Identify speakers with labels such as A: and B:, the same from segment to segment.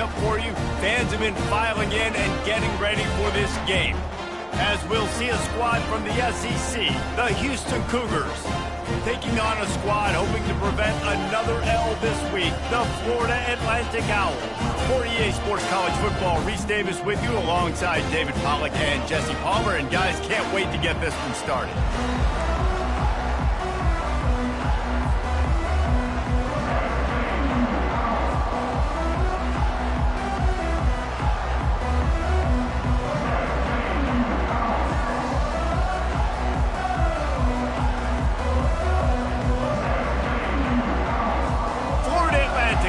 A: lineup for you. Fans have been filing in and getting ready for this game. As we'll see a squad from the SEC, the Houston Cougars, taking on a squad hoping to prevent another L this week, the Florida Atlantic Owls. For EA Sports College Football, Reese Davis with you alongside David Pollack and Jesse Palmer. And guys, can't wait to get this one started.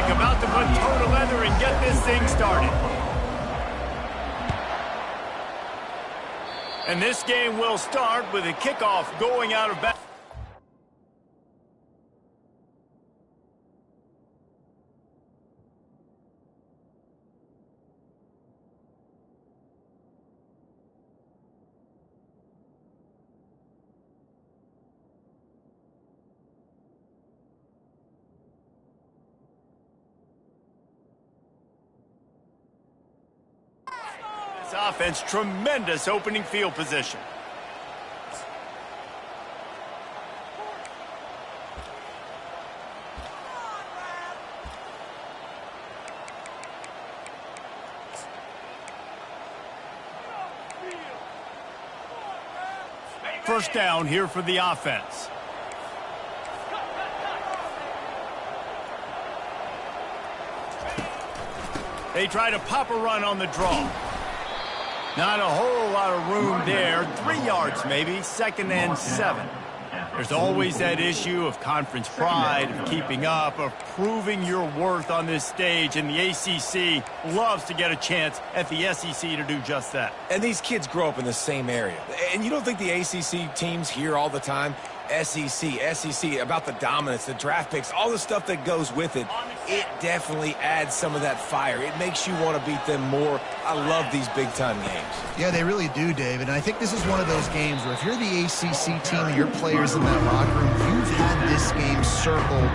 A: About to put toe to leather and get this thing started. And this game will start with a kickoff going out of bounds. Offense, tremendous opening field position. First down here for the offense. They try to pop a run on the draw. Not a whole lot of room there. 3 yards maybe, 2nd and 7. There's always that issue of conference pride, of keeping up, of proving your worth on this stage, and the ACC loves to get a chance at the SEC to do just that.
B: And these kids grow up in the same area. And you don't think the ACC teams hear all the time, SEC, about the dominance, the draft picks, all the stuff that goes with it. It definitely adds some of that fire. It makes you want to beat them more. I love these big-time games.
C: Yeah, they really do, David. And I think this is one of those games where if you're the ACC team and your players in that locker room, you've had this game circled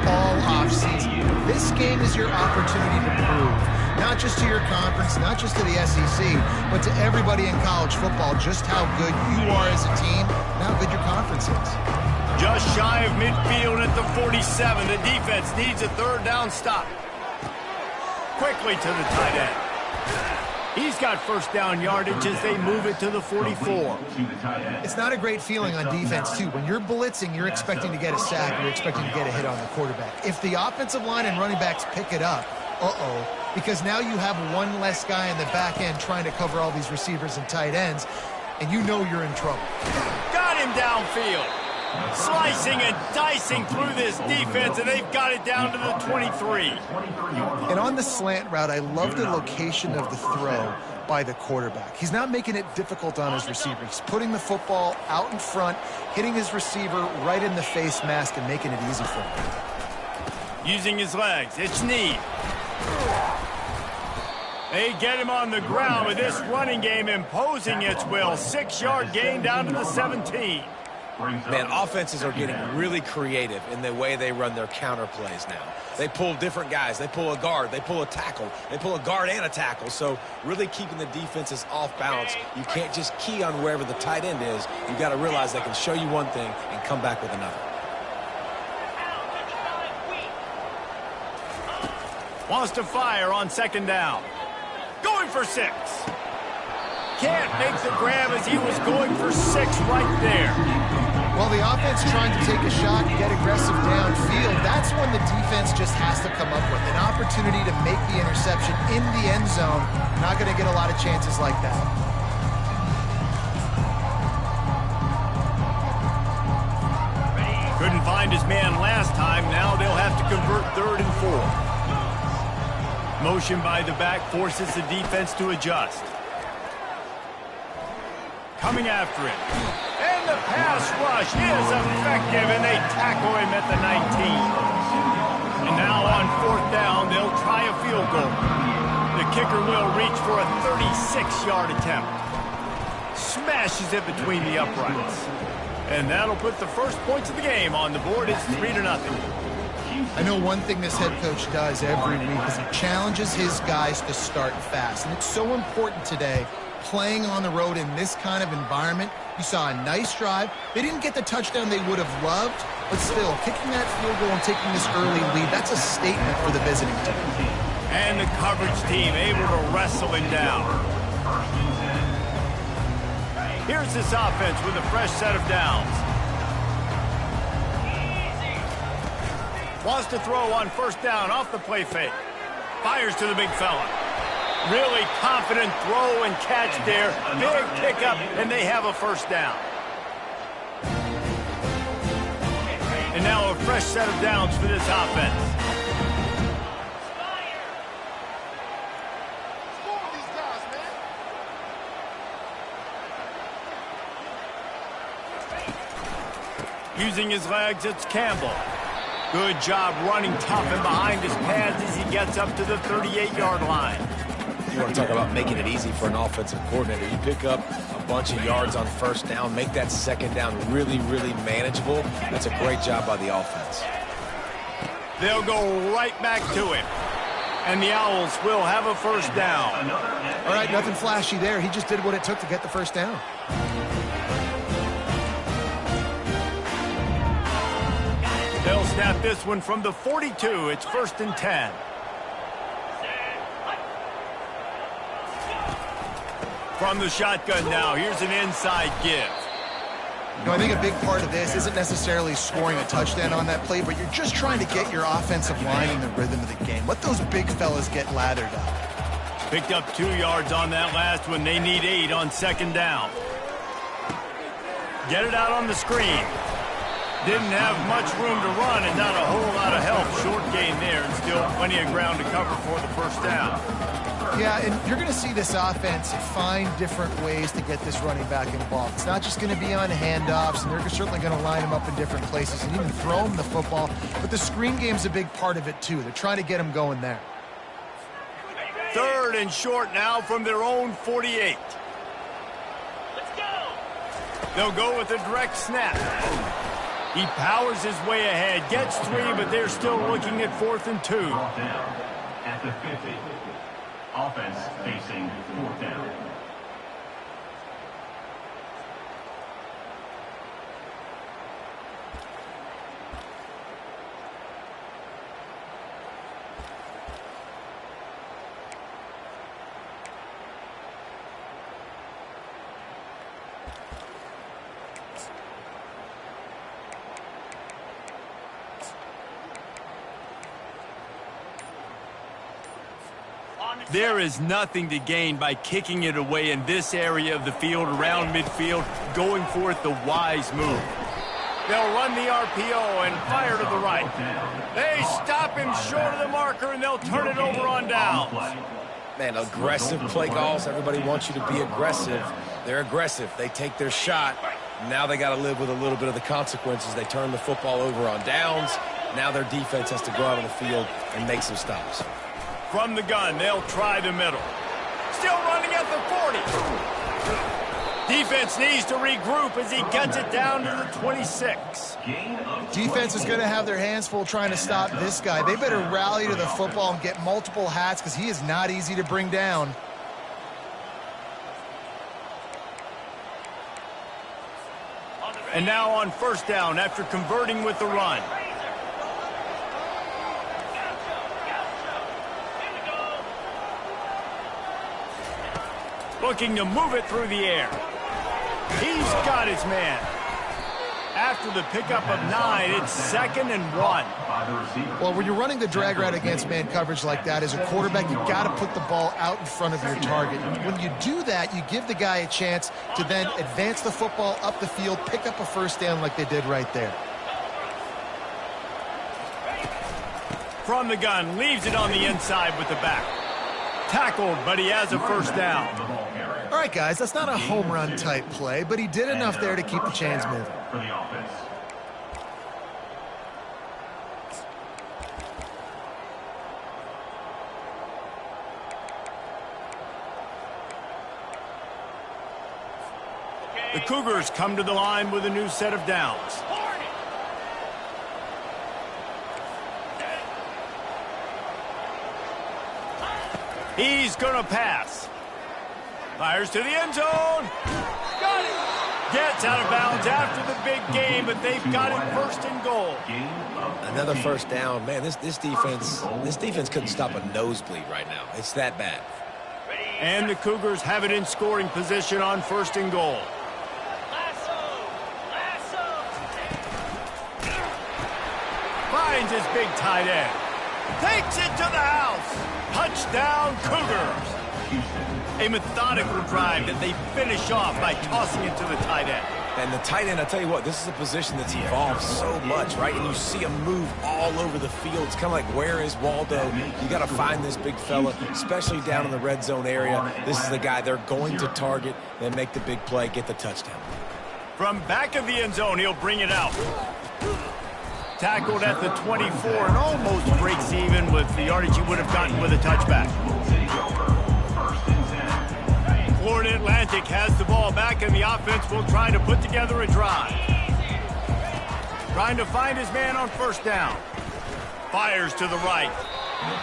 C: all offseason. This game is your opportunity to prove, not just to your conference, not just to the SEC, but to everybody in college football, just how good you are as a team and how good your conference is.
A: Just shy of midfield at the 47. The defense needs a 3rd down stop. Quickly to the tight end. He's got 1st down yardage as they move it to the 44.
C: It's not a great feeling on defense, too. When you're blitzing, you're expecting to get a sack. You're expecting to get a hit on the quarterback. If the offensive line and running backs pick it up, because now you have one less guy in the back end trying to cover all these receivers and tight ends, and you know you're in trouble.
A: Got him downfield. Slicing and dicing through this defense, and they've got it down to the 23.
C: And on the slant route, I love the location of the throw by the quarterback. He's not making it difficult on his receiver. He's putting the football out in front, hitting his receiver right in the face mask and making it easy for him.
A: Using his legs, it's knee. They get him on the ground with this running game imposing its will. 6-yard gain down to the 17.
B: Man, offenses are getting really creative in the way they run their counter plays now. They pull different guys. They pull a guard. They pull a tackle. They pull a guard and a tackle. So really keeping the defenses off balance. You can't just key on wherever the tight end is. You've got to realize they can show you one thing and come back with another.
A: Wants to fire on 2nd down. Going for 6. Can't make the grab as he was going for 6 right there.
C: Well, the offense trying to take a shot and get aggressive downfield, that's when the defense just has to come up with an opportunity to make the interception in the end zone. Not going to get a lot of chances like that.
A: Couldn't find his man last time. Now they'll have to convert 3rd and 4. Motion by the back forces the defense to adjust. Coming after it. And the pass rush is effective, and they tackle him at the 19. And now on 4th down, they'll try a field goal. The kicker will reach for a 36-yard attempt. Smashes it between the uprights. And that'll put the first points of the game on the board. It's 3-0.
C: I know one thing this head coach does every week is he challenges his guys to start fast. And it's so important today, playing on the road in this kind of environment. You saw a nice drive. They didn't get the touchdown they would have loved, but still, kicking that field goal and taking this early lead, that's a statement for the visiting team.
A: And the coverage team able to wrestle him down. Here's this offense with a fresh set of downs. Wants to throw on first down off the play fake. Fires to the big fella. Really confident throw and catch there. Big pickup, and they have a first down. And now a fresh set of downs for this offense. Using his legs, it's Campbell. Good job running tough and behind his pads as he gets up to the 38-yard line.
B: You want to talk about making it easy for an offensive coordinator. You pick up a bunch of yards on first down, make that second down really, really manageable. That's a great job by the offense.
A: They'll go right back to him. And the Owls will have a first down.
C: All right, nothing flashy there. He just did what it took to get the first down.
A: They'll snap this one from the 42. It's 1st and 10. From the shotgun now, here's an inside give.
C: You know, I think a big part of this isn't necessarily scoring a touchdown on that play, but you're just trying to get your offensive line in the rhythm of the game. Let those big fellas get lathered up.
A: Picked up 2 yards on that last one. They need 8 on second down. Get it out on the screen. Didn't have much room to run and not a whole lot of help. Short gain there and still plenty of ground to cover for the first down.
C: Yeah, and you're going to see this offense find different ways to get this running back involved. It's not just going to be on handoffs, and they're certainly going to line him up in different places and even throw him the football. But the screen game's a big part of it, too. They're trying to get him going there.
A: 3rd and short now from their own 48. Let's go. They'll go with a direct snap. He powers his way ahead, gets 3, but they're still looking at 4th and 2.
D: At the 50. Offense facing 4th down.
A: There is nothing to gain by kicking it away in this area of the field around midfield, going for it the wise move. They'll run the RPO and fire to the right. They stop him short of the marker, and they'll turn it over on downs.
B: Man, aggressive play calls. Everybody wants you to be aggressive. They're aggressive. They take their shot. Now they got to live with a little bit of the consequences. They turn the football over on downs. Now their defense has to go out on the field and make some stops.
A: From the gun, they'll try the middle. Still running at the 40. Defense needs to regroup as he gets it down to the 26.
C: Defense is going to have their hands full trying to stop this guy. They better rally to the football and get multiple hats because he is not easy to bring down.
A: And now on first down after converting with the run. Looking to move it through the air. He's got his man. After the pickup of 9, it's 2nd and 1.
C: Well, when you're running the drag route against man coverage like that, as a quarterback, you've got to put the ball out in front of your target. When you do that, you give the guy a chance to then advance the football up the field, pick up a first down like they did right there.
A: From the gun, leaves it on the inside with the back. Tackled, but he has a first down.
C: All right, guys, that's not a home run type play, but he did enough there to keep the chains moving.
D: For the offense.
A: The Cougars come to the line with a new set of downs. He's going to pass. Fires to the end zone. Got it. Gets out of bounds after the big game, but they've got it first and goal.
B: Another first down. Man, this defense couldn't stop a nosebleed right now. It's that bad.
A: And the Cougars have it in scoring position on first and goal. Finds his big tight end. Takes it to the house. Touchdown, Cougars. A methodical drive that they finish off by tossing it to the tight end.
B: And the tight end, I tell you what, this is a position that's evolved so much, right? And you see him move all over the field. It's kind of like, where is Waldo? You got to find this big fella, especially down in the red zone area. This is the guy they're going to target, then make the big play, get the touchdown.
A: From back of the end zone, he'll bring it out. Tackled at the 24 and almost breaks even with the yardage he would have gotten with a touchback. Florida Atlantic has the ball back, and the offense will try to put together a drive. Trying to find his man on first down. Fires to the right.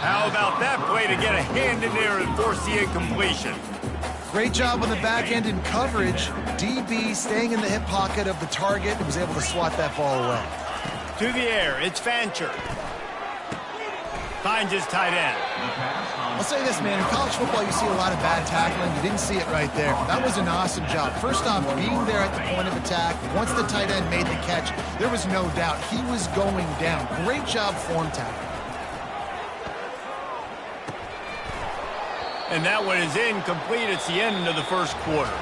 A: How about that play to get a hand in there and force the incompletion?
C: Great job on the back end in coverage. DB staying in the hip pocket of the target and was able to swat that ball away.
A: To the air, it's Fancher. Finds his tight end.
C: I'll say this, man. In college football, you see a lot of bad tackling. You didn't see it right there. That was an awesome job. First off, being there at the point of attack. Once the tight end made the catch, there was no doubt he was going down. Great job form tackling.
A: And that one is incomplete. It's the end of the first quarter.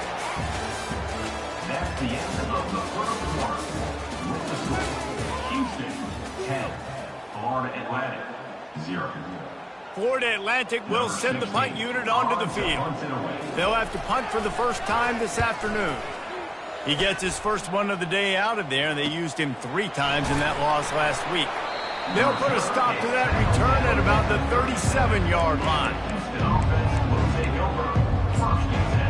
D: That's the end of the first quarter. With the score, Houston 10, Florida Atlantic 0.
A: Florida Atlantic will send the punt unit onto the field. They'll have to punt for the first time this afternoon. He gets his first one of the day out of there, and they used him 3 times in that loss last week. They'll put a stop to that return at about the 37-yard line.
D: Houston offense will take over first and 10.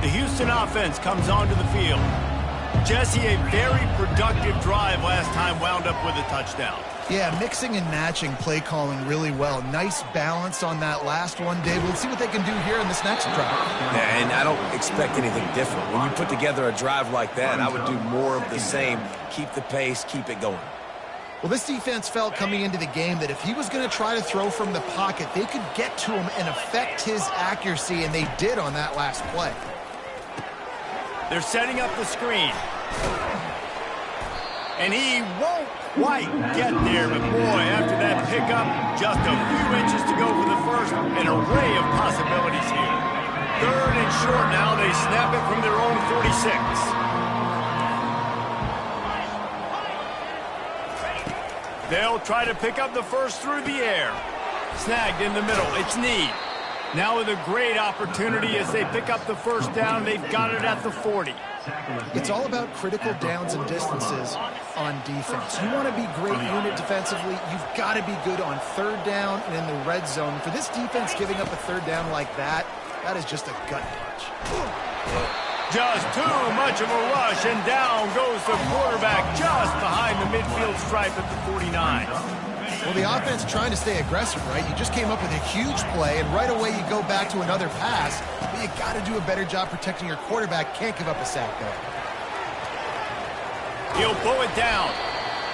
A: The Houston offense comes onto the field. Jesse, a very productive drive last time, wound up with a touchdown.
C: Yeah, mixing and matching play calling really well. Nice balance on that last one, Dave. We'll see what they can do here in this next drive.
B: Yeah, and I don't expect anything different. When you put together a drive like that, I would do more of the same. Keep the pace, keep it going.
C: Well, this defense felt coming into the game that if he was going to try to throw from the pocket, they could get to him and affect his accuracy, and they did on that last play.
A: They're setting up the screen. And he won't quite get there, but boy, after that pickup, just a few inches to go for the first. An array of possibilities here. 3rd and short now. They snap it from their own 46. They'll try to pick up the first through the air. Snagged in the middle. It's Need. Now with a great opportunity as they pick up the first down. They've got it at the 40.
C: It's all about critical downs and distances on defense. You want to be great unit defensively, you've got to be good on 3rd down and in the red zone. For this defense giving up a 3rd down like that, that is just a gut punch.
A: Just too much of a rush, and down goes the quarterback just behind the midfield stripe at the 49.
C: Well, the offense trying to stay aggressive, right? You just came up with a huge play, and right away you go back to another pass, but you got to do a better job protecting your quarterback. Can't give up a sack there.
A: He'll pull it down.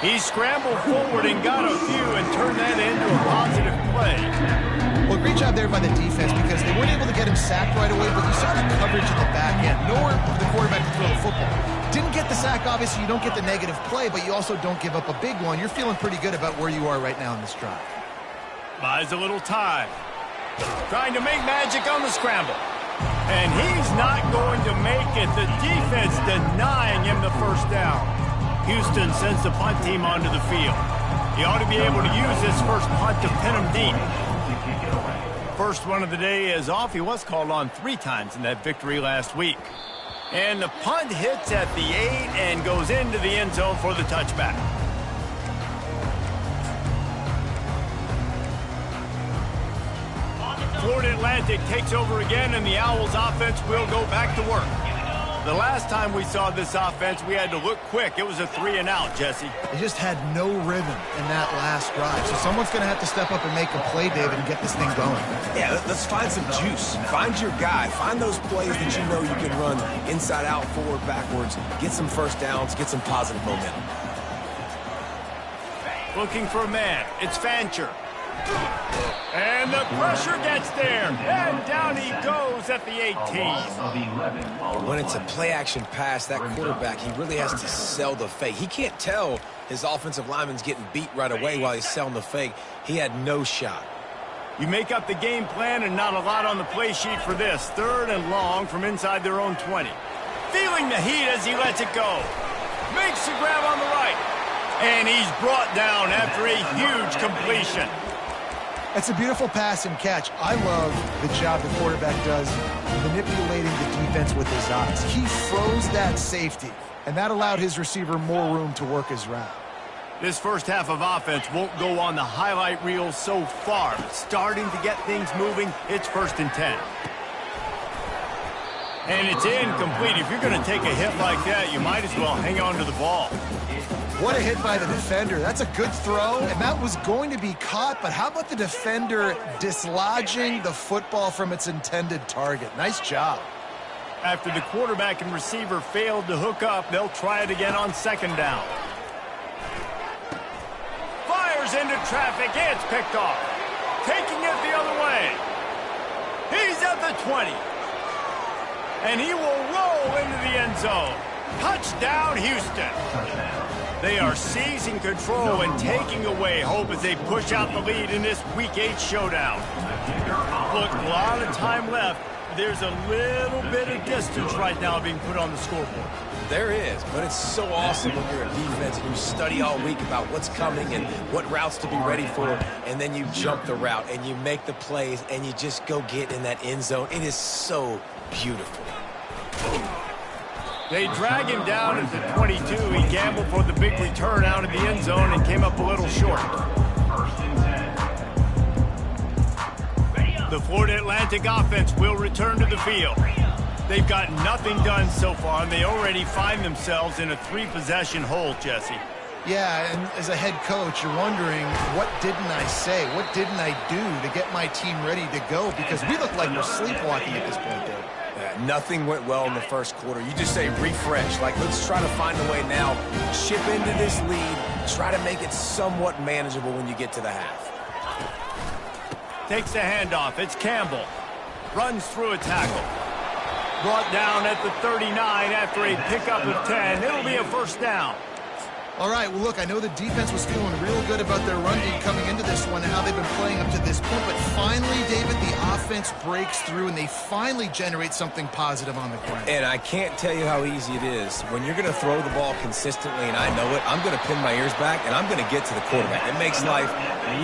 A: He scrambled forward and got a few and turned that into a positive play.
C: Well, great job there by the defense because they weren't able to get him sacked right away, but you saw the coverage in the back end. Nowhere for the quarterback to throw the football. Didn't get the sack, obviously you don't get the negative play, but you also don't give up a big one. You're feeling pretty good about where you are right now in this drive.
A: Buys a little time. Trying to make magic on the scramble. And he's not going to make it. The defense denying him the first down. Houston sends the punt team onto the field. He ought to be able to use this first punt to pin him deep. First one of the day is off. He was called on 3 times in that victory last week. And the punt hits at the 8 and goes into the end zone for the touchback. Florida Atlantic takes over again, and the Owls offense will go back to work. The last time we saw this offense, we had to look quick. It was a 3-and-out, Jesse.
C: They just had no rhythm in that last drive. So someone's going to have to step up and make a play, David, and get this thing going.
B: Yeah, let's find some juice. Find your guy. Find those plays that you know you can run inside out, forward, backwards. Get some first downs. Get some positive momentum.
A: Looking for a man. It's Fancher. And the pressure gets there. And down he goes at the 18.
B: When it's a play-action pass, that quarterback, he really has to sell the fake. He can't tell his offensive lineman's getting beat right away while he's selling the fake. He had no shot.
A: You make up the game plan and not a lot on the play sheet for this. 3rd and long from inside their own 20. Feeling the heat as he lets it go. Makes the grab on the right. And he's brought down after a huge completion.
C: It's a beautiful pass and catch. I love the job the quarterback does manipulating the defense with his eyes. He froze that safety, and that allowed his receiver more room to work his route.
A: This first half of offense won't go on the highlight reel so far, but starting to get things moving. It's 1st and 10. And it's incomplete. If you're going to take a hit like that, you might as well hang on to the ball.
C: What a hit by the defender. That's a good throw, and that was going to be caught, but how about the defender dislodging the football from its intended target? Nice job.
A: After the quarterback and receiver failed to hook up, they'll try it again on 2nd down. Fires into traffic. It's picked off. Taking it the other way. He's at the 20. And he will roll into the end zone. Touchdown, Houston. They are seizing control and taking away hope as they push out the lead in this Week 8 showdown. Look, a lot of time left. There's a little bit of distance right now being put on the scoreboard.
B: There is, but it's so awesome when you're a defense and you study all week about what's coming and what routes to be ready for, and then you jump the route and you make the plays and you just go get in that end zone. It is so beautiful.
A: They drag him down at the 22. He gambled for the big return out of the end zone and came up a little short. The Florida Atlantic offense will return to the field. They've got nothing done so far, and they already find themselves in a 3-possession hole, Jesse.
C: Yeah, and as a head coach, you're wondering, what didn't I say? What didn't I do to get my team ready to go? Because we look like we're sleepwalking at this point, Dave.
B: Nothing went well in the first quarter. You just say refresh. Like, let's try to find a way now. Chip into this lead. Try to make it somewhat manageable when you get to the half.
A: Takes the handoff. It's Campbell. Runs through a tackle. Brought down at the 39 after a pickup of 10. It'll be a 1st down.
C: All right, well, look, I know the defense was feeling real good about their run game coming into this one and how they've been playing up to this point, but finally, David, the offense breaks through and they finally generate something positive on the ground.
B: And I can't tell you how easy it is. When you're going to throw the ball consistently, and I know it, I'm going to pin my ears back, and I'm going to get to the quarterback. It makes life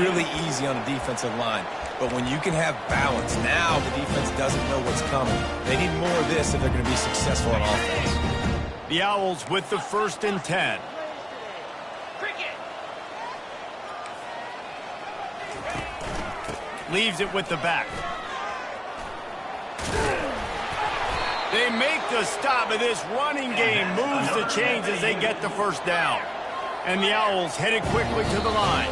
B: really easy on the defensive line. But when you can have balance, now the defense doesn't know what's coming. They need more of this if they're going to be successful on offense.
A: The Owls with the 1st and 10. Leaves it with the back. They make the stop, but this running game moves the chains as they get the 1st down. And the Owls headed quickly to the line.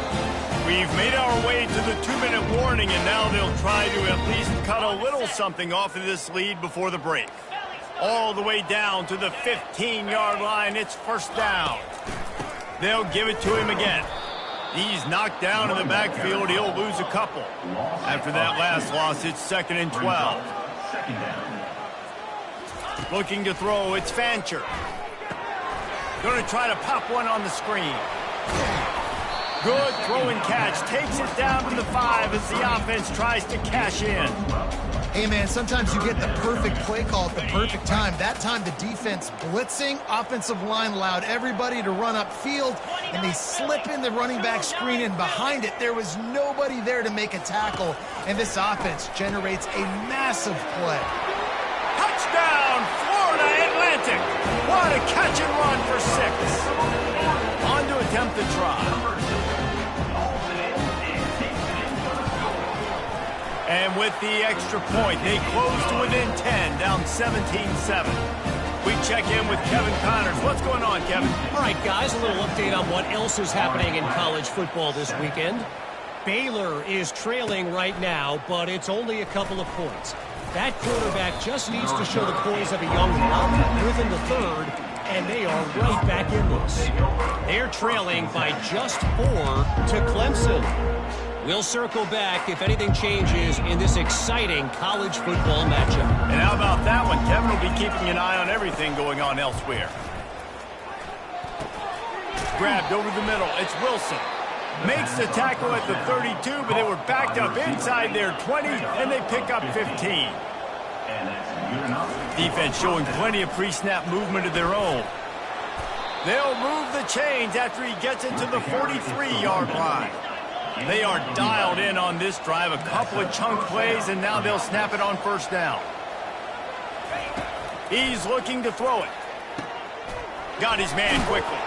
A: We've made our way to the 2-minute warning, and now they'll try to at least cut a little something off of this lead before the break. All the way down to the 15-yard line. It's 1st down. They'll give it to him again. He's knocked down in the backfield. He'll lose a couple. After that last loss, it's 2nd and 12. Looking to throw, it's Fancher. Going to try to pop one on the screen. Good throw and catch. Takes it down to the 5 as the offense tries to cash in.
C: Hey, man, sometimes you get the perfect play call at the perfect time. That time, the defense blitzing, offensive line allowed everybody to run upfield, and they slip in the running back screen, and behind it, there was nobody there to make a tackle, and this offense generates a massive play.
A: Touchdown, Florida Atlantic. What a catch and run for 6. On to attempt the try. And with the extra point, they close to within 10, down 17-7. We check in with Kevin Connors. What's going on, Kevin?
E: All right, guys, a little update on what else is happening in college football this weekend. Baylor is trailing right now, but it's only a couple of points. That quarterback just needs to show the poise of a young buck within the third, and they are right back in this. They're trailing by just 4 to Clemson. We'll circle back if anything changes in this exciting college football matchup.
A: And how about that one? Kevin will be keeping an eye on everything going on elsewhere. Grabbed over the middle. It's Wilson. Makes the tackle at the 32, but they were backed up inside their 20, and they pick up 15. Defense showing plenty of pre-snap movement of their own. They'll move the chains after he gets it to the 43-yard line. They are dialed in on this drive. A couple of chunk plays, and now they'll snap it on first down. He's looking to throw it. Got his man quickly.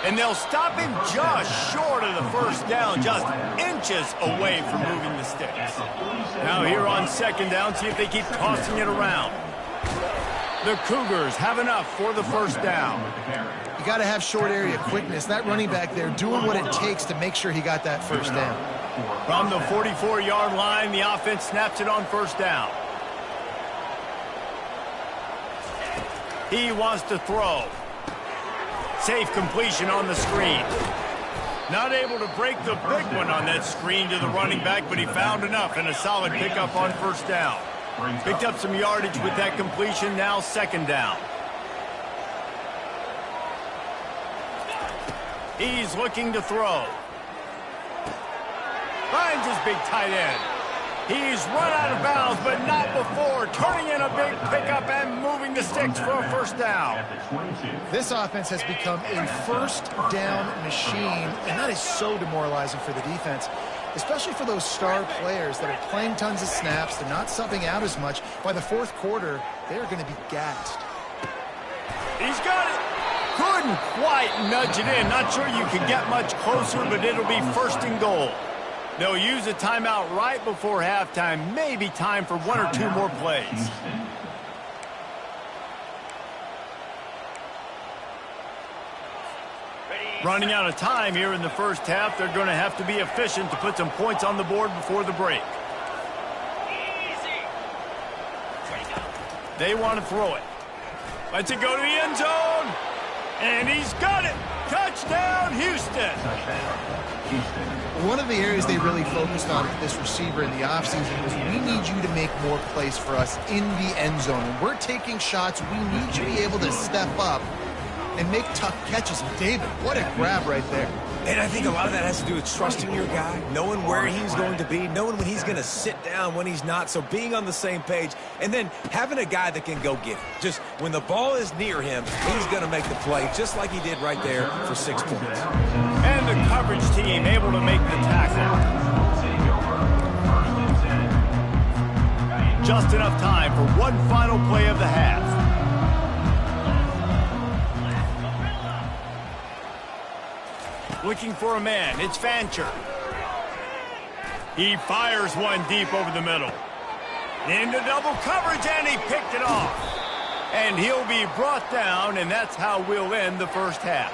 A: And they'll stop him just short of the first down, just inches away from moving the sticks. Now here on second down, see if they keep tossing it around. The Cougars have enough for the first down.
C: You got to have short area quickness. That running back there doing what it takes to make sure he got that first down.
A: From the 44-yard line, the offense snaps it on first down. He wants to throw. Safe completion on the screen. Not able to break the big one on that screen to the running back, but he found enough and a solid pickup on first down. Picked up some yardage with that completion, now second down. He's looking to throw. Finds his big tight end. He's run out of bounds, but not before turning in a big pickup and moving the sticks for a first down.
C: This offense has become a first down machine, and that is so demoralizing for the defense, especially for those star players that are playing tons of snaps. They're not subbing out as much. By the fourth quarter, they're going to be gassed.
A: He's got it. Couldn't quite nudge it in. Not sure you can get much closer, but it'll be first and goal. They'll use a timeout right before halftime. Maybe time for 1 or 2 more plays. Running out of time here in the first half. They're going to have to be efficient to put some points on the board before the break. They want to throw it. Lets it go to the end zone. And he's got it. Touchdown, Houston.
C: One of the areas they really focused on with this receiver in the offseason was we need you to make more plays for us in the end zone. When we're taking shots, we need you to be able to step up and make tough catches. And David, what a grab right there.
B: And I think a lot of that has to do with trusting your guy, knowing where he's going to be, knowing when he's going to sit down, when he's not, so being on the same page, and then having a guy that can go get it. Just when the ball is near him, he's going to make the play, just like he did right there for 6 points.
A: And the coverage team able to make the tackle. Just enough time for one final play of the half. Looking for a man. It's Fancher. He fires one deep over the middle. Into double coverage, and he picked it off. And he'll be brought down, and that's how we'll end the first half.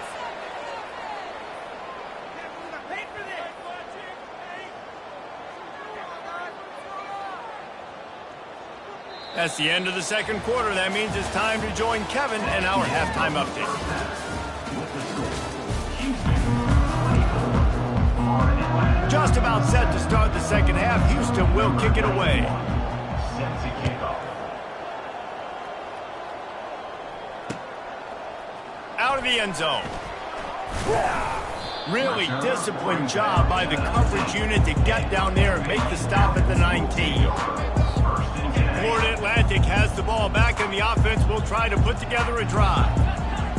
A: That's the end of the second quarter. That means it's time to join Kevin and our halftime update. Just about set to start the second half. Houston will kick it away. Out of the end zone. Really disciplined job by the coverage unit to get down there and make the stop at the 19. Florida Atlantic has the ball back, and the offense will try to put together a drive.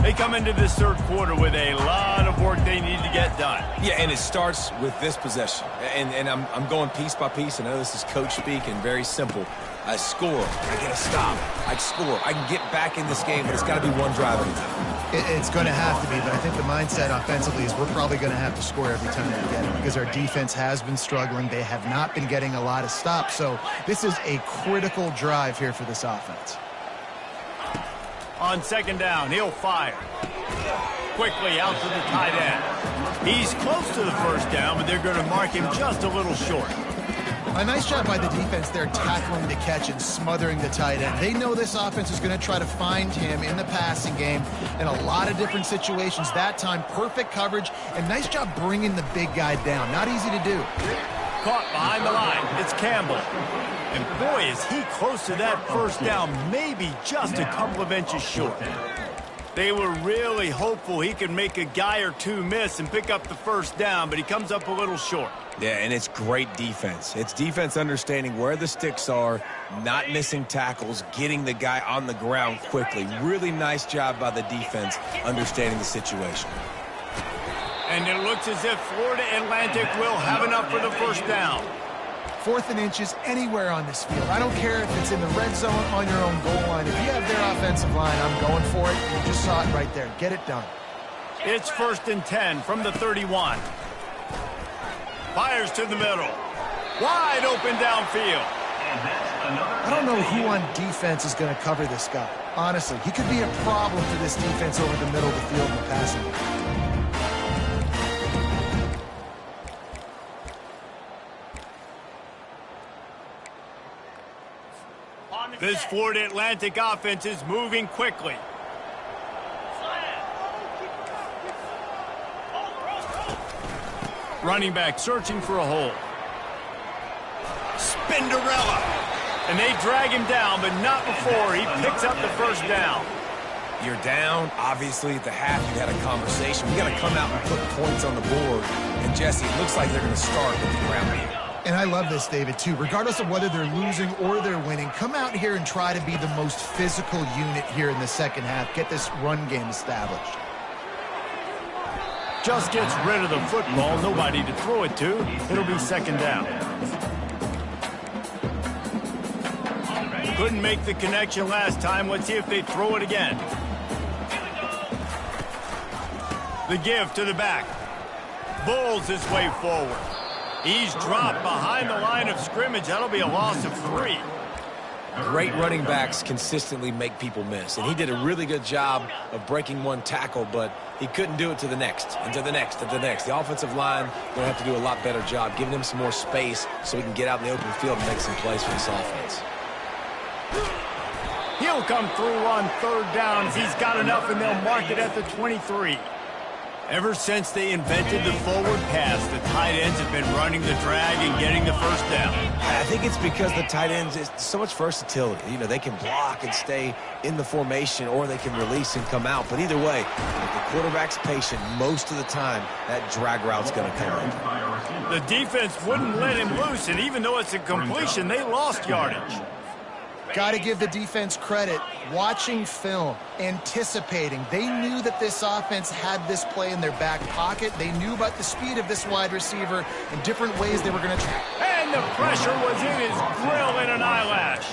A: They come into this third quarter with a lot of work they need to get done.
B: Yeah, and it starts with this possession. And I'm going piece by piece. I know this is coach speak and very simple. I score. I get a stop. I score. I can get back in this game, but it's got to be one drive at a time.
C: It's going to have to be, but I think the mindset offensively is we're probably going to have to score every time we get it because our defense has been struggling. They have not been getting a lot of stops. So this is a critical drive here for this offense.
A: On second down, he'll fire. Quickly out to the tight end. He's close to the first down, but they're going to mark him just a little short.
C: A nice job by the defense there tackling the catch and smothering the tight end. They know this offense is going to try to find him in the passing game in a lot of different situations. That time, perfect coverage, and nice job bringing the big guy down. Not easy to do.
A: Caught behind the line. It's Campbell. And boy, is he close to that first down, maybe just a couple of inches short. They were really hopeful he could make a guy or two miss and pick up the first down, but he comes up a little short.
B: Yeah, and it's great defense. It's defense understanding where the sticks are, not missing tackles, getting the guy on the ground quickly. Really nice job by the defense understanding the situation.
A: And it looks as if Florida Atlantic will have enough for the first down.
C: 4th and inches anywhere on this field. I don't care if it's in the red zone, on your own goal line. If you have their offensive line, I'm going for it. You just saw it right there. Get it done.
A: It's 1st and 10 from the 31. Fires to the middle. Wide open downfield.
C: I don't know who on defense is going to cover this guy. Honestly, he could be a problem for this defense over the middle of the field in the passing game.
A: This Florida Atlantic offense is moving quickly. Running back searching for a hole. Spinderella. And they drag him down, but not before he picks up the first down.
B: You're down. Obviously, at the half, you had a conversation. We got to come out and put points on the board. And, Jesse, it looks like they're going to start with the ground game.
C: And I love this, David, too. Regardless of whether they're losing or they're winning, come out here and try to be the most physical unit here in the second half. Get this run game established.
A: Just gets rid of the football. Nobody to throw it to. It'll be second down. Couldn't make the connection last time. Let's see if they throw it again. The give to the back. Bowls his way forward. He's dropped behind the line of scrimmage. That'll be a loss of 3.
B: Great running backs consistently make people miss, and he did a really good job of breaking one tackle, but he couldn't do it to the next, and to the next, and to the next. The offensive line will have to do a lot better job giving him some more space so he can get out in the open field and make some plays for this offense.
A: He'll come through on 3rd downs. He's got enough, and they'll mark it at the 23. Ever since they invented the forward pass, the tight ends have been running the drag and getting the first down.
B: I think it's because the tight ends is so much versatility. You know, they can block and stay in the formation, or they can release and come out. But either way, if the quarterback's patient, most of the time, that drag route's going to come in.
A: The defense wouldn't let him loose, and even though it's a completion, they lost yardage.
C: Got to give the defense credit. Watching film, anticipating. They knew that this offense had this play in their back pocket. They knew about the speed of this wide receiver and different ways they were going to try.
A: And the pressure was in his grill in an eyelash.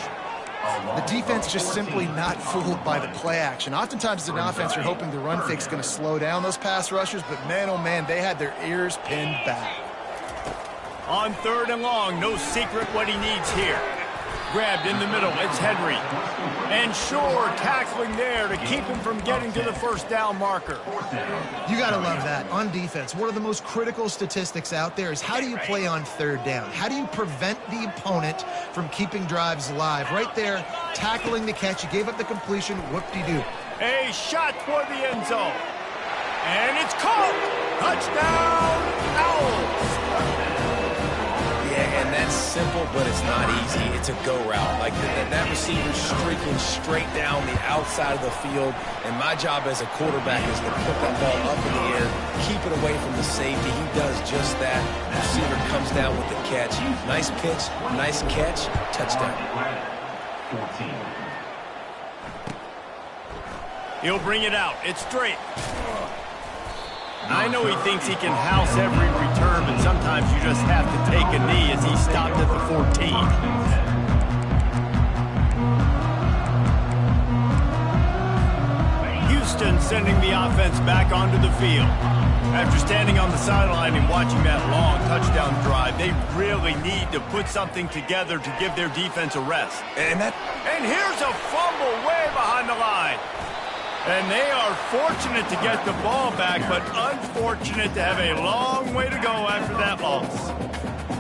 C: The defense just simply not fooled by the play action. Oftentimes as an offense, you're hoping the run fake's going to slow down those pass rushers, but man, oh man, they had their ears pinned back.
A: On 3rd and long, no secret what he needs here. Grabbed in the middle, it's Henry. And Shore tackling there to keep him from getting to the first down marker.
C: You got to love that. On defense, one of the most critical statistics out there is how do you play on 3rd down? How do you prevent the opponent from keeping drives alive? Right there, tackling the catch. You gave up the completion. Whoop-de-doo.
A: A shot toward the end zone. And it's caught. Touchdown, Owls.
B: Yeah, and that's simple, but it's not easy. It's a go route. Like that receiver's streaking straight down the outside of the field, and my job as a quarterback is to put that ball up in the air, keep it away from the safety. He does just that. The receiver comes down with the catch. Nice pitch, nice catch, touchdown.
A: He'll bring it out. It's straight. I know he thinks he can house every return, but sometimes you just have to take a knee as he stopped at the 14. Houston sending the offense back onto the field. After standing on the sideline and watching that long touchdown drive, they really need to put something together to give their defense a rest.
B: And
A: here's a fumble way behind the line. And they are fortunate to get the ball back, but unfortunate to have a long way to go after that loss.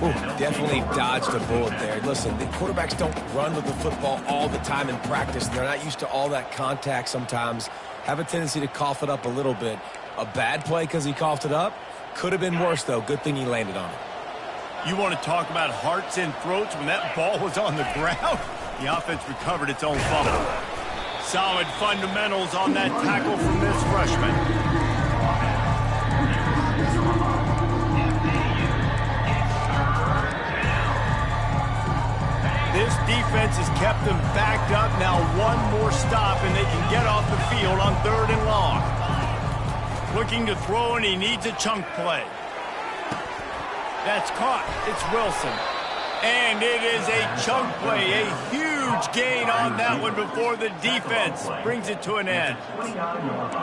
B: Ooh, definitely dodged a bullet there. Listen, the quarterbacks don't run with the football all the time in practice. They're not used to all that contact sometimes. Have a tendency to cough it up a little bit. A bad play because he coughed it up? Could have been worse, though. Good thing he landed on it.
A: You want to talk about hearts and throats when that ball was on the ground? The offense recovered its own fumble. Solid fundamentals on that tackle from this freshman. This defense has kept them backed up. Now one more stop and they can get off the field on 3rd and long. Looking to throw, and he needs a chunk play. That's caught. It's Wilson. And it is a chunk play, a huge gain on that one before the defense brings it to an end.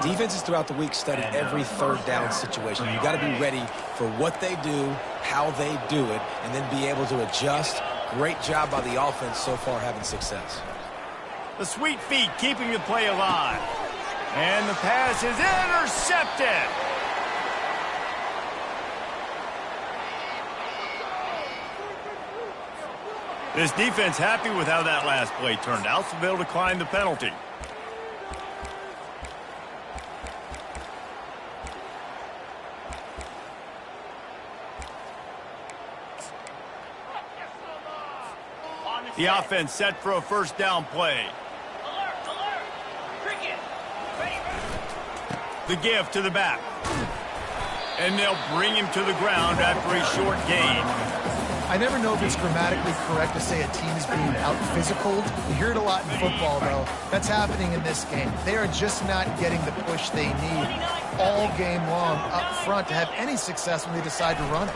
B: Defenses throughout the week study every 3rd down situation. You got to be ready for what they do, how they do it, and then be able to adjust. Great job by the offense so far having success.
A: The sweet feet keeping the play alive. And the pass is intercepted. This defense happy with how that last play turned out, so they'll decline the penalty. The offense set for a 1st down play. The give to the back. And they'll bring him to the ground after a short gain.
C: I never know if it's grammatically correct to say a team is being out-physicaled. You hear it a lot in football, though. That's happening in this game. They are just not getting the push they need all game long up front to have any success when they decide to run it.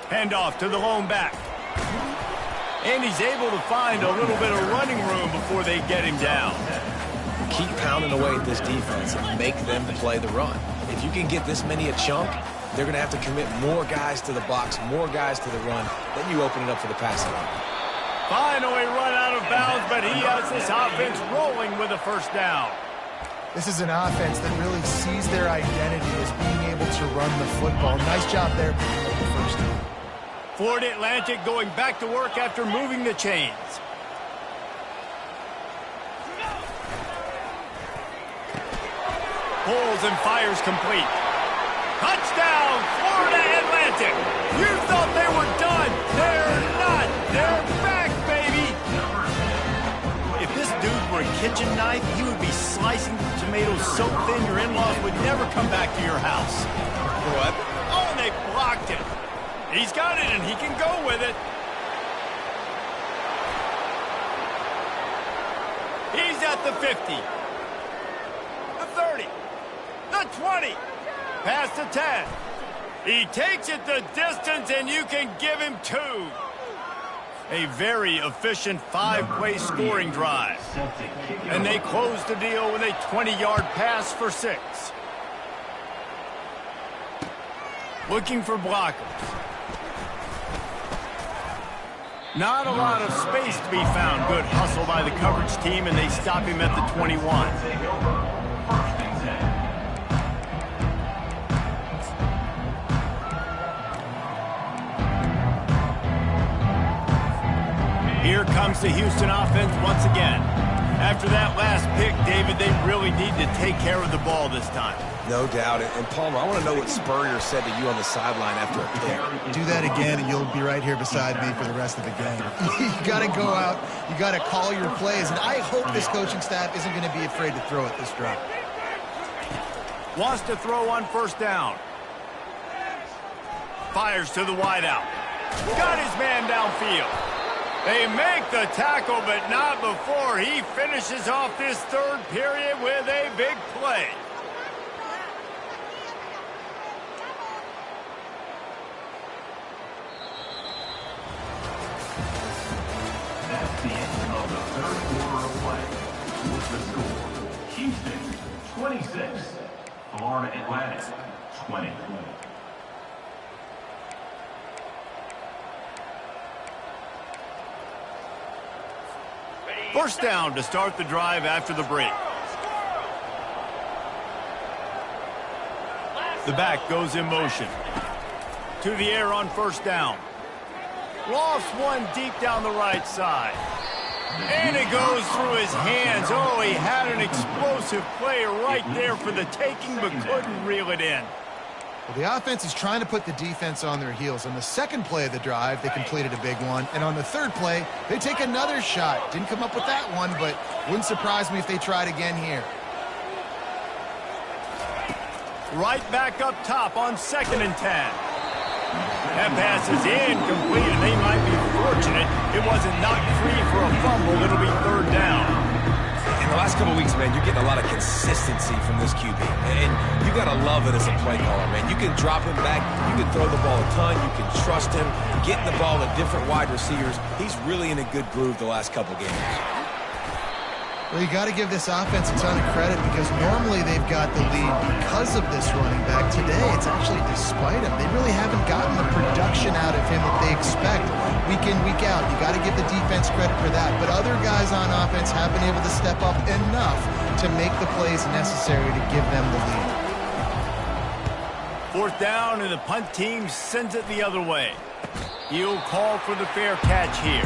A: Handoff to the lone back. And he's able to find a little bit of running room before they get him down.
B: Keep pounding away at this defense and make them play the run. If you can get this many a chunk, they're going to have to commit more guys to the box, more guys to the run. Then you open it up for the passing game.
A: Finally run out of bounds, but he has this offense rolling with a 1st down.
C: This is an offense that really sees their identity as being able to run the football. Nice job there picking up the 1st down.
A: Florida Atlantic going back to work after moving the chains. Pulls and fires complete. Touchdown, Florida Atlantic. You thought they were done. They're not. They're back, baby. If this dude were a kitchen knife, he would be slicing tomatoes so thin your in-laws would never come back to your house. What? Oh, and they blocked it. He's got it, and he can go with it. He's at the 50. The 30. The 20. Past the 10. He takes it the distance, and you can give him 2. A very efficient 5-play scoring drive. And they close the deal with a 20-yard pass for 6. Looking for blockers. Not a lot of space to be found. Good hustle by the coverage team, and they stop him at the 21. Here comes the Houston offense once again. After that last pick, David, they really need to take care of the ball this time.
B: No doubt. And Palmer, I want to know what Spurrier said to you on the sideline after a pick.
C: Do that again, and you'll be right here beside me for the rest of the game. You got to go out. You got to call your plays, and I hope this coaching staff isn't going to be afraid to throw it this drive.
A: Wants to throw on 1st down. Fires to the wideout. Got his man downfield. They make the tackle, but not before he finishes off this 3rd period with a big play.
D: That's the end of the 3rd quarter of play. With the score, Houston 26, Florida Atlantic 20.
A: First down to start the drive after the break. The back goes in motion. To the air on first down. Lost one deep down the right side. And it goes through his hands. Oh, he had an explosive play right there for the taking, but couldn't reel it in.
C: Well, the offense is trying to put the defense on their heels. On the second play of the drive, they completed a big one. And on the third play, they take another shot. Didn't come up with that one, but wouldn't surprise me if they tried again here.
A: Right back up top on 2nd and 10. That pass is incomplete, and they might be fortunate it wasn't knocked free for a fumble. It'll be 3rd down.
B: In the last couple of weeks, man, you're getting a lot of consistency from this QB. And you got to love it as a play caller, man. You can drop him back. You can throw the ball a ton. You can trust him, getting the ball to different wide receivers. He's really in a good groove the last couple games.
C: Well, you got to give this offense a ton of credit because normally they've got the lead because of this running back. Today, it's actually despite him. They really haven't gotten the production out of him that they expect week in, week out. You got to give the defense credit for that. But other guys on offense have been able to step up enough to make the plays necessary to give them the lead.
A: 4th down, and the punt team sends it the other way. He'll call for the fair catch here.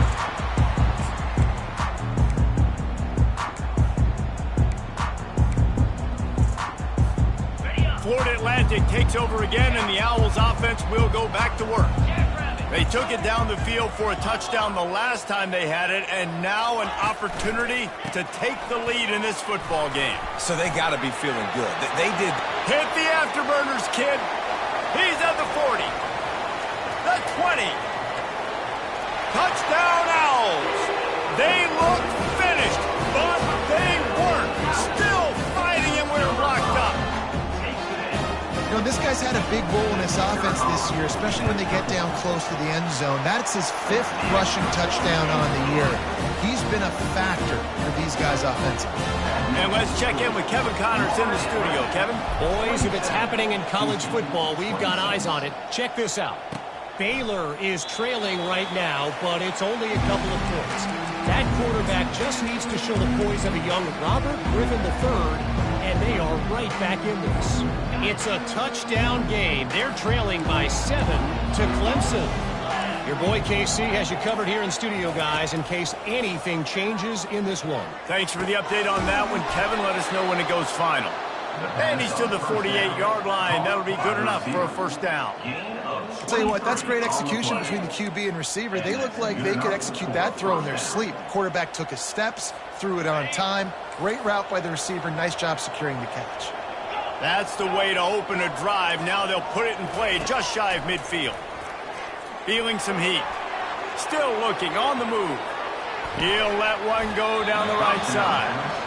A: Florida Atlantic takes over again, and the Owls offense will go back to work. They took it down the field for a touchdown the last time they had it, and now an opportunity to take the lead in this football game.
B: So they got to be feeling good. They did.
A: Hit the afterburners, kid. He's at the 40. The 20. Touchdown Owls. They looked finished, but they weren't. Still fighting, and we're locked up.
C: You know, this guy's had a big role in this offense this year, especially when they get down close to the end zone. That's his 5th rushing touchdown on the year. He's been a factor for these guys offensively.
A: And let's check in with Kevin Connors in the studio. Kevin?
E: Boys, if it's happening in college football, we've got eyes on it. Check this out. Baylor is trailing right now, but it's only a couple of points. That quarterback just needs to show the poise of a young Robert Griffin III, and they are right back in this. It's a touchdown game. They're trailing by 7 to Clemson. Your boy KC has you covered here in studio, guys, in case anything changes in this one.
A: Thanks for the update on that one, Kevin. Let us know when it goes final. And he's to the 48-yard line. That'll be good enough for a 1st down.
C: I'll tell you what, that's great execution between the QB and receiver. They look like they could execute that throw in their sleep. Quarterback took his steps, threw it on time. Great route by the receiver. Nice job securing the catch.
A: That's the way to open a drive. Now they'll put it in play just shy of midfield. Feeling some heat. Still looking on the move. He'll let one go down the right side.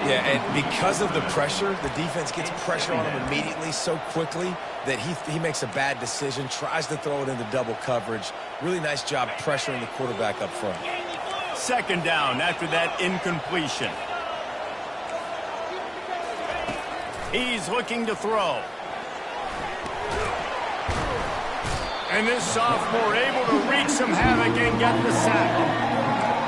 B: Yeah, and because of the pressure, the defense gets pressure on him immediately so quickly that he makes a bad decision, tries to throw it into double coverage. Really nice job pressuring the quarterback up front.
A: 2nd down after that incompletion. He's looking to throw. And this sophomore able to wreak some havoc and get the sack.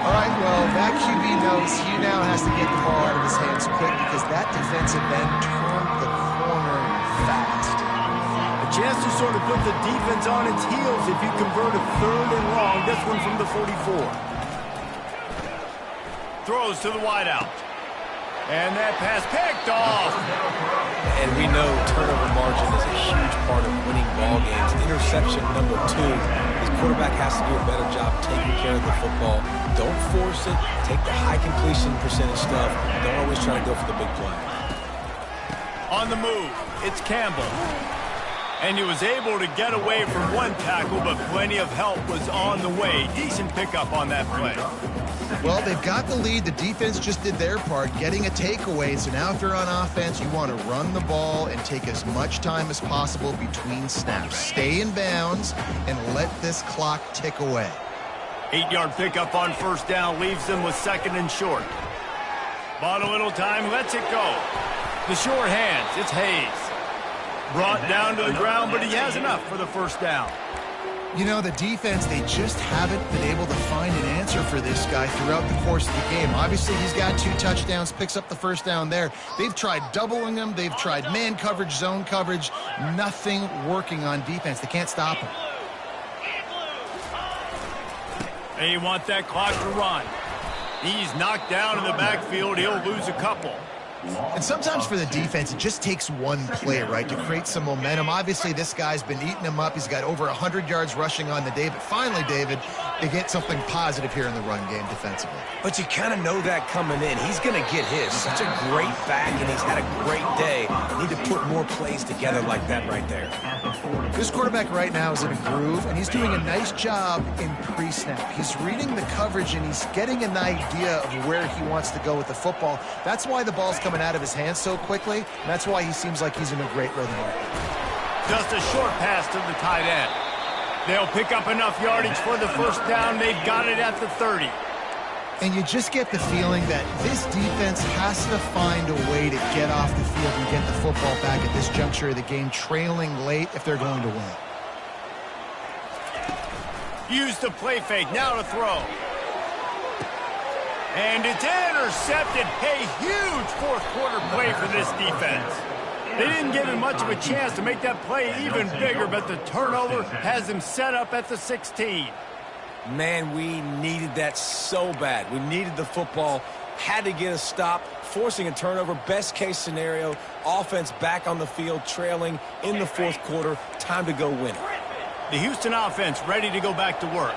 C: All right, well, that QB knows he now has to get the ball out of his hands quick because that defensive end turned the corner fast.
A: A chance to sort of put the defense on its heels if you convert a 3rd and long. This one from the 44. Throws to the wideout. And that pass picked off.
B: And we know turnover margin is a huge part of winning ball games. Interception number 2. His quarterback has to do a better job taking care of the football. Don't force it. Take the high completion percentage stuff. Don't always try to go for the big play.
A: On the move, it's Campbell. And he was able to get away from one tackle, but plenty of help was on the way. Decent pickup on that play.
C: Well, they've got the lead. The defense just did their part, getting a takeaway. So now if they're on offense, you want to run the ball and take as much time as possible between snaps. Stay in bounds and let this clock tick away.
A: 8-yard pickup on 1st down leaves them with 2nd and short. Bought a little time, lets it go. The short hands, it's Hayes. Brought down to the ground, but he has enough for the 1st down.
C: You know, the defense, they just haven't been able to find an answer for this guy throughout the course of the game. Obviously, he's got 2 touchdowns, picks up the first down there. They've tried doubling him. They've tried man coverage, zone coverage. Nothing working on defense. They can't stop him.
A: They want that clock to run. He's knocked down in the backfield. He'll lose a couple.
C: And sometimes for the defense, it just takes one play, right, to create some momentum. Obviously, this guy's been eating him up. He's got over 100 yards rushing on the day. But finally, David, they get something positive here in the run game defensively.
B: But you kind of know that coming in. He's going to get his. Such a great back, and he's had a great day. Need to put more plays together like that right there.
C: This quarterback right now is in a groove, and he's doing a nice job in pre-snap. He's reading the coverage, and he's getting an idea of where he wants to go with the football. That's why the ball's coming out of his hands so quickly, and that's why he seems like he's in a great rhythm right now.
A: Just a short pass to the tight end. They'll pick up enough yardage for the first down. They've got it at the 30.
C: And you just get the feeling that this defense has to find a way to get off the field and get the football back at this juncture of the game, trailing late if they're going to win.
A: Use the play fake. Now to throw. And it's intercepted. A huge fourth-quarter play for this defense. They didn't give him much of a chance to make that play even bigger, but the turnover has him set up at the 16.
B: Man, we needed that so bad. We needed the football, had to get a stop, forcing a turnover. Best case scenario, offense back on the field, trailing in the fourth quarter. Time to go win it.
A: The Houston offense ready to go back to work.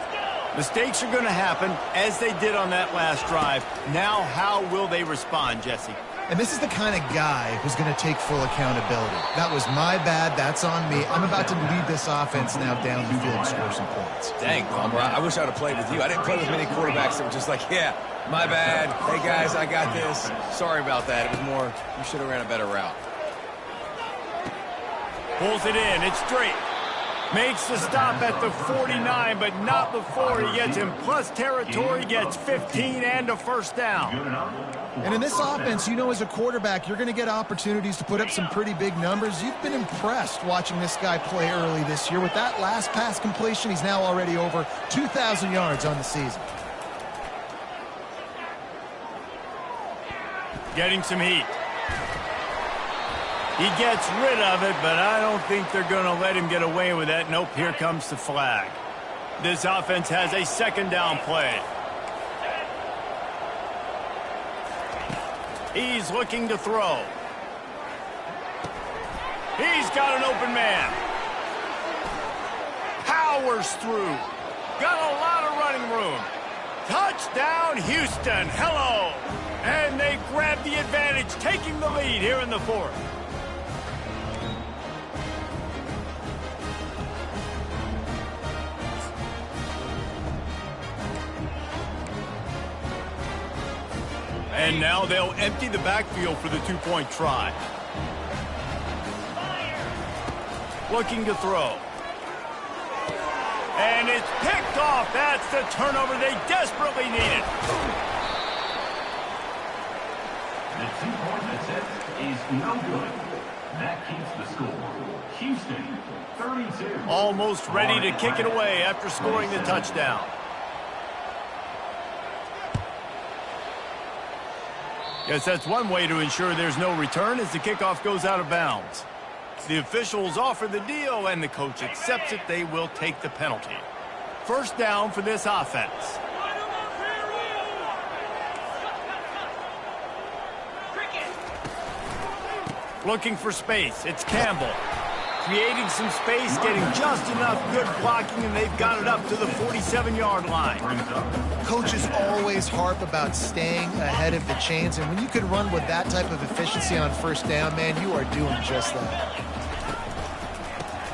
A: Mistakes are going to happen, as they did on that last drive. Now, how will they respond, Jesse?
C: And this is the kind of guy who's going to take full accountability. That was my bad. That's on me. I'm about to lead this offense now down the field and score some points.
B: Dang, Palmer, I wish I would have played with you. I didn't play with many quarterbacks that were just like, yeah, my bad. Hey, guys, I got this. Sorry about that. It was more, you should have ran a better route.
A: Pulls it in. It's straight. Makes the stop at the 49, but not before he gets in plus territory, gets 15 and a first down.
C: And in this offense, you know, as a quarterback, you're going to get opportunities to put up some pretty big numbers. You've been impressed watching this guy play early this year. With that last pass completion, he's now already over 2,000 yards on the season.
A: Getting some heat. He gets rid of it, but I don't think they're going to let him get away with that. Nope, here comes the flag. This offense has a second down play. He's looking to throw. He's got an open man. Powers through. Got a lot of running room. Touchdown, Houston. Hello. And they grab the advantage, taking the lead here in the fourth. And now they'll empty the backfield for the two-point try. Looking to throw. And it's picked off. That's the turnover they desperately needed.
D: The two-point attempt is no good. That keeps the score. Houston, 32.
A: Almost ready to kick it away after scoring the touchdown. Yes, that's one way to ensure there's no return as the kickoff goes out of bounds. The officials offer the deal, and the coach accepts it. They will take the penalty. First down for this offense. Looking for space. It's Campbell. Creating some space, getting just enough good blocking, and they've got it up to the 47-yard line.
C: Coaches always harp about staying ahead of the chains, and when you can run with that type of efficiency on first down, man, you are doing just that.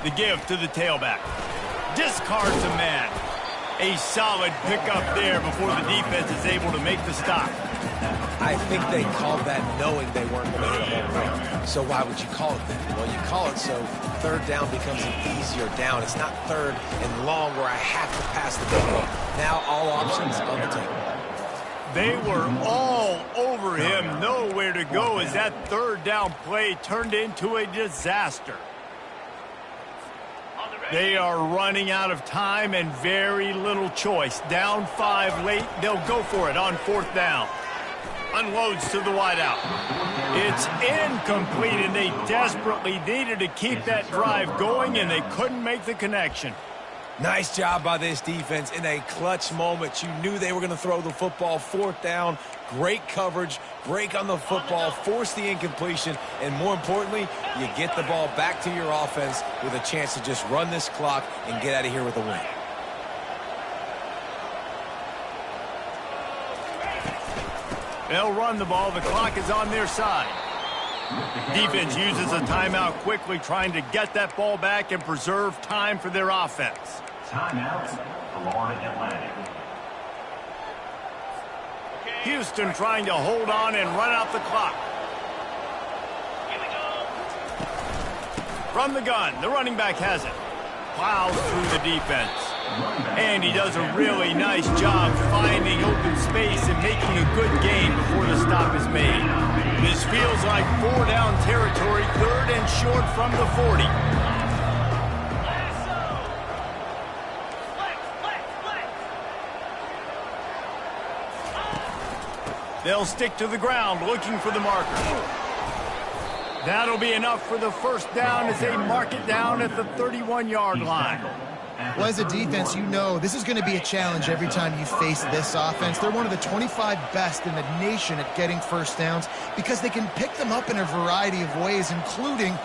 A: The give to the tailback. Discards a man. A solid pickup there before the defense is able to make the stop.
B: I think they called that knowing they weren't going to hit a home run. So why would you call it that? Well, you call it so third down becomes an easier down. It's not third and long where I have to pass the ball. Now all options on the table.
A: They were all over him. Nowhere to go as that third down play turned into a disaster. They are running out of time and very little choice. Down 5 late, they'll go for it on 4th down. Unloads to the wideout. It's incomplete, and they desperately needed to keep that drive going, and they couldn't make the connection.
B: Nice job by this defense in a clutch moment. You knew they were going to throw the football. 4th down, great coverage, break on the football, force the incompletion, and more importantly, you get the ball back to your offense with a chance to just run this clock and get out of here with a win.
A: They'll run the ball. The clock is on their side. Defense uses a timeout quickly, trying to get that ball back and preserve time for their offense.
D: Timeout, Florida Atlantic.
A: Houston trying to hold on and run out the clock. From the gun, the running back has it. Plows through the defense. And he does a really nice job finding open space and making a good gain before the stop is made. This feels like 4 down territory, 3rd and short from the 40. They'll stick to the ground looking for the marker. That'll be enough for the 1st down as they mark it down at the 31-yard line.
C: Well, as a defense, you know this is going to be a challenge every time you face this offense. They're one of the 25 best in the nation at getting 1st downs because they can pick them up in a variety of ways, including